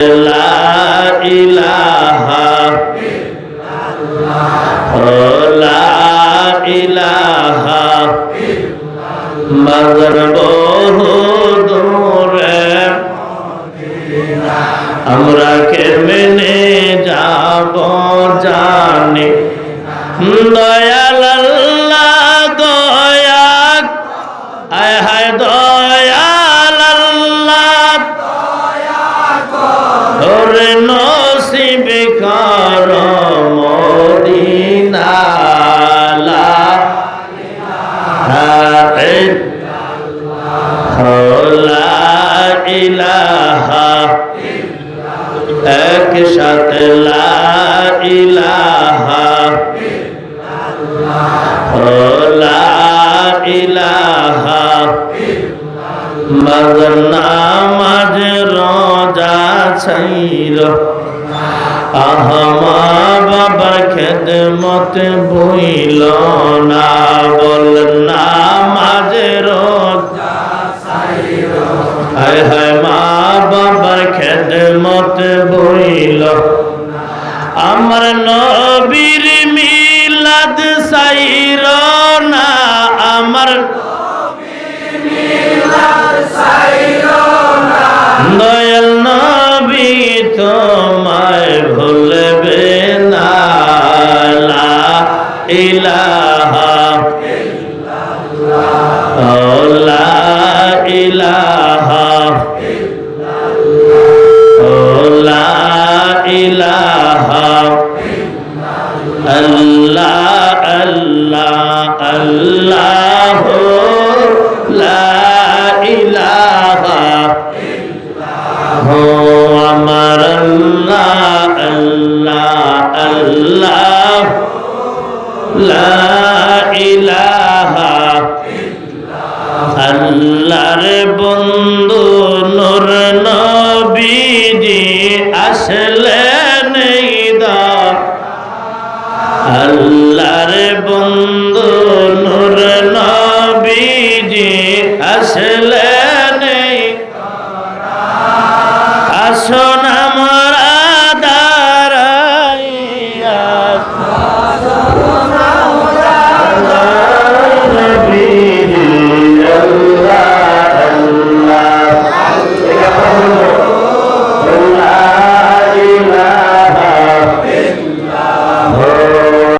লা ইলাহা লা ইলাহা মাজার বহু দূরে আমরা কেমনে যাব জানি দয়াল আল্লাহ দয়া আয় হায় দয়াল আল্লাহ ওরে নসিব কর মদিনা লা ইলাহা একসাথে লা ইলাহা লা ইলাহা মাঝর নামাজ রোজা ছাইর আহমা বাবার খেদমত ভুইল না বল নামাজ রোজা ছাইর হায় হায় মা বাবার খেদমত ভুইল আমার নবীর মিলাদ ছাইর না আমার দয়াল নবী তোমায় ভুলবে না লা ইলাহা লা ইলাহা লা ইলাহা আল্লাহ আল্লাহ আল্লাহ লা ইলাহা আমার আল্লাহ আল্লাহ আল্লাহ লা ইলাহা আল্লাহর বন্ধু নূর নবীজি আসলেন ঈদা আল্লাহর বন্ধু নূর নবীজি আসলেন